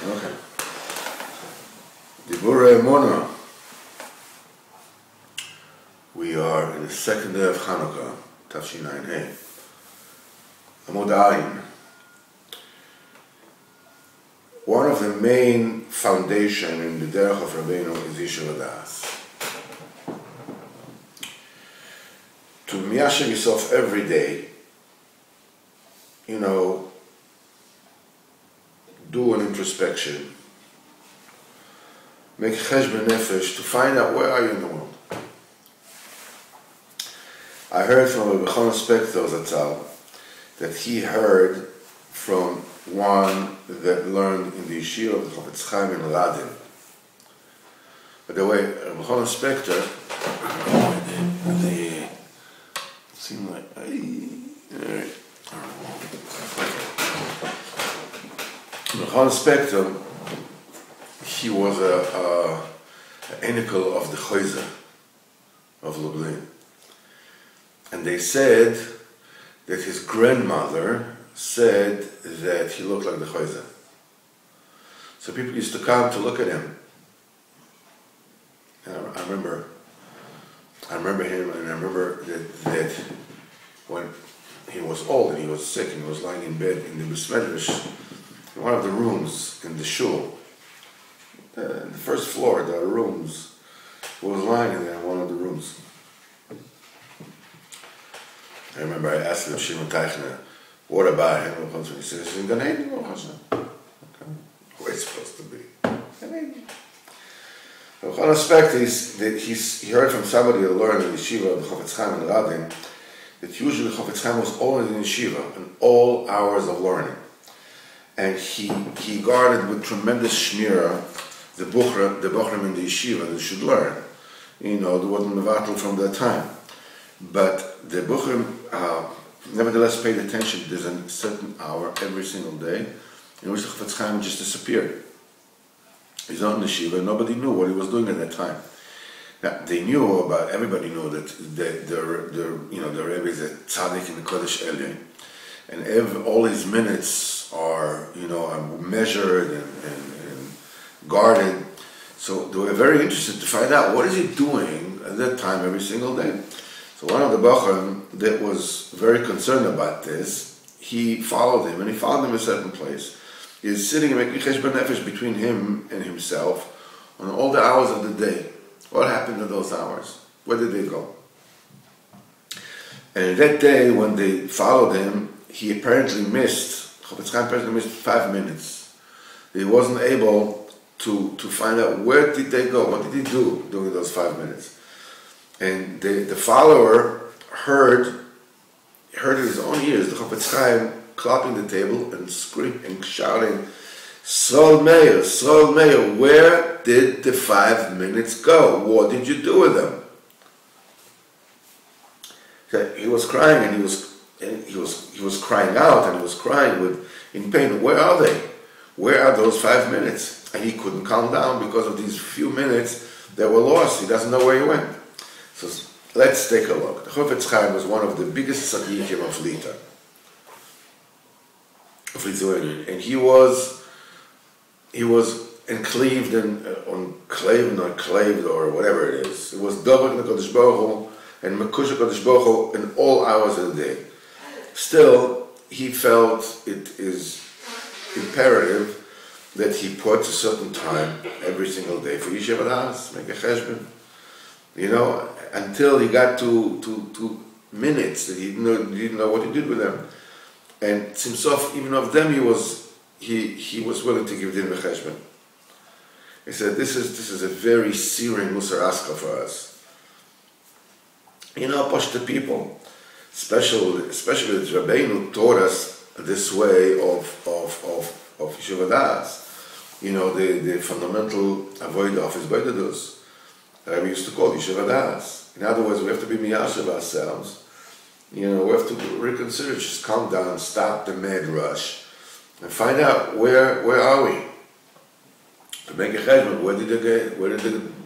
Okay. Diburei Emunah. We are in the second day of Hanukkah, Tafshinai Amud Ayin. One of the main foundation in the derech of Rabbeinu is Yishuv Hadas. To miyasher yourself every day, do an introspection, make cheshbon nefesh to find out where are you in the world. I heard from a Bechon Spector Zatzal that he heard from one that learned in the yeshiva of the Chofetz Chaim in Radin. By the way, Bechon Spector, they seem like, alright. Bechon Spector, he was a enikel of the Choyzer of Lublin. And they said that his grandmother said that he looked like the Choyzer. So people used to come to look at him. And I remember him, and I remember that when he was old and he was sick and he was lying in bed in the Besmedrash, in one of the rooms in the shul, the first floor, there are rooms, he was lying in one of the rooms. I remember I asked him, Shimon Teichner, what about him? He said, he's in Gan Eden. Okay. Where it's supposed to be. Gan Eden. On aspect is that he heard from somebody who learned in yeshiva of the Chofetz Chaim and Radin that usually the Chofetz Chaim was always in yeshiva in all hours of learning. And he guarded with tremendous shmira the Bochrim in the yeshiva that should learn. There wasn't mevatel from that time. But the Bochrim nevertheless paid attention. There's a certain hour every single day in which the Chofetz Chaim just disappeared. He's on the yeshiva, nobody knew what he was doing at that time. Now, everybody knew that the Rebbe is a tzaddik in the Kodesh Elyon, and all his minutes are measured and guarded. So they were very interested to find out what is he doing at that time every single day. So one of the Bochrim that was very concerned about this, he followed him, and he found him a certain place. He is sitting and making cheshbon nefesh between him and himself on all the hours of the day. What happened to those hours? Where did they go? And that day, when they followed him, he apparently missed 5 minutes. He wasn't able to find out where did they go, what did he do during those 5 minutes. And the follower heard in his own ears the Chofetz Chaim clapping the table and screaming and shouting, Srol Meir, where did the 5 minutes go? What did you do with them? So he was crying and he was crying out and he was crying in pain. Where are they? Where are those 5 minutes? And he couldn't calm down because of these few minutes that were lost. He doesn't know where he went. So let's take a look. The Chofetz Chaim was one of the biggest tzaddikim of Lithuania, and he was enclaved or whatever it is. It was Dobek Kodesh Baruch Hu and Mekush Kodesh Baruch Hu in all hours of the day. Still, he felt it is imperative that he put a certain time every single day for Yishuv Hadas, make a cheshbon. Until he got to minutes that he didn't know what he did with them. And himself, even of them, he was willing to give them a cheshbon. He said, this is a very searing musar aska for us. Push the people, especially that Rabbeinu taught us this way of Yishuv Hadas. The fundamental avodah of his boidadus. We used to call Yishuv Hadas. In other words, we have to be miyashiv ourselves. We have to reconsider, just calm down, stop the mad rush, and find out where are we. To make a cheshbon, where did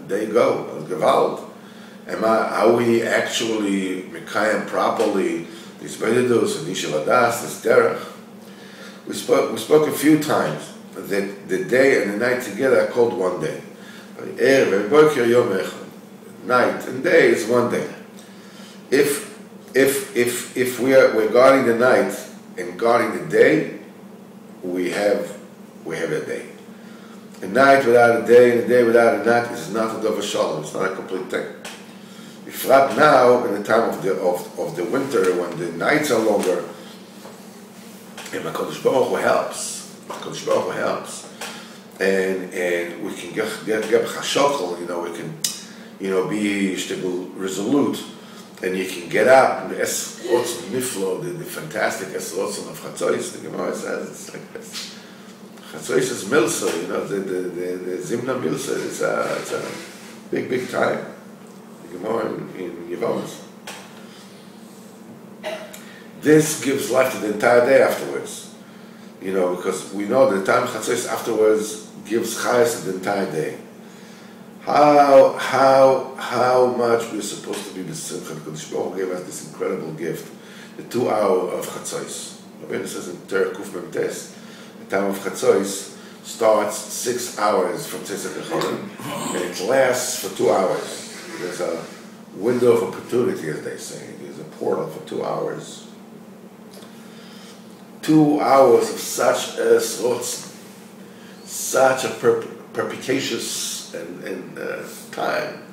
they go? Gewalt. Are we actually mekayem properly these boidadus and Yishuv Hadas, this derech? We spoke a few times that the day and the night together are called one day. Night and day is one day. If we're guarding the night and guarding the day, we have a day. A night without a day and a day without a night is not a Dover Shalom. It's not a complete thing. If not now, in the time of the winter, when the nights are longer, and HaKadosh Baruch Hu helps. HaKadosh Baruch Hu helps, and we can get chashokol. We can, be resolute, and you can get up. And the esrotzim niflo, the fantastic esrotzim of Chatzos. The Gemara says it's like this. Chatzos is milsa, the zimna milsa. It's a big time. The Gemara in Yevamos. This gives life to the entire day afterwards, because we know the time Chatzos afterwards gives chayas to the entire day. How much we're supposed to be b'simcha. Kodesh Baruch Hu gave us this incredible gift, the 2 hour of Chatzos. Rabbeinu says in Torah Kuf Mem Tes, the time of Chatzos starts 6 hours from Tzeitzat Echonim, and it lasts for 2 hours. There's a window of opportunity, as they say. There's a portal for 2 hours. 2 hours of such a such a perspicacious and time.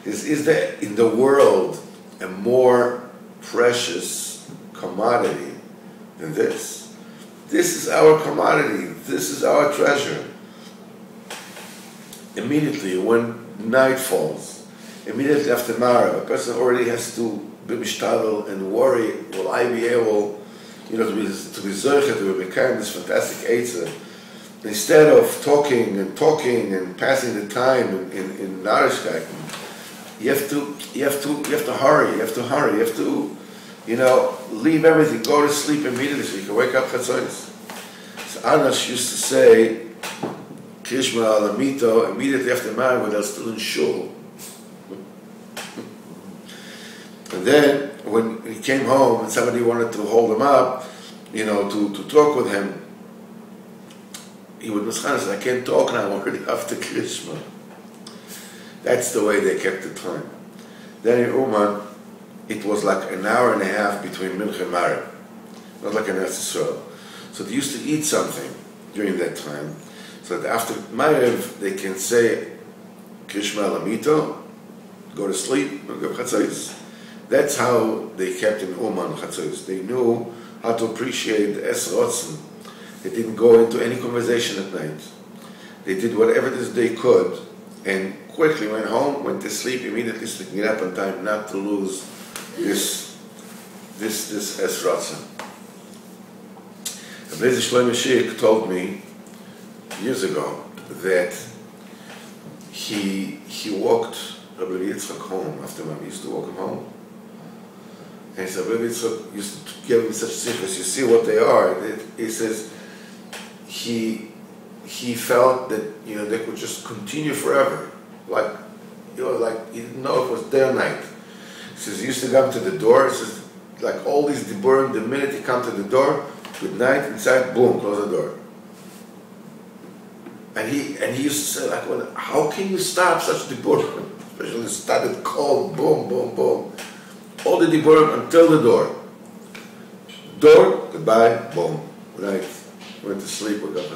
Is there in the world a more precious commodity than this? This is our commodity. This is our treasure. Immediately when night falls, immediately after Mara, a person already has to be mishtadel and worry, will I be able to be zoichet, to become this fantastic eitzah. Instead of talking and passing the time in Narishkeit, you have to hurry. You have to leave everything, go to sleep immediately so you can wake up Chatzos. So Anash used to say Krishma Alamito immediately after Mara when they're still in shul. And then when he came home and somebody wanted to hold him up, to talk with him, he would say, I can't talk now, I'm already after Krishma. That's the way they kept the time. Then in Uman, it was like an hour and a half between Mincha and Mara, not like an Eretz Yisrael. So they used to eat something during that time, so that after Ma'ariv, they can say, Krishma Lamito, go to sleep, go to Chatzos. That's how they kept in Uman Chatzos. They knew how to appreciate the Es Rotzen. They didn't go into any conversation at night. They did whatever it is they could, and quickly went home, went to sleep immediately, so they can get up on time, not to lose this Es Rotzen. Rabbi Shlomo Shik told me years ago that he walked Rabbi Yitzchak home after Mom used to walk him home. And so Rabbi Yitzchak used to give him such sichos. You see what they are. He says he felt that they could just continue forever, like he didn't know if it was day or night. He says he used to come to the door. He says like all these diburim, the minute he come to the door, good night, inside, boom, close the door. And he used to say how can you stop such diburim? Especially it started cold, boom, boom, boom. All the diburim until the door. Door, goodbye, boom. Right. Went to sleep with God.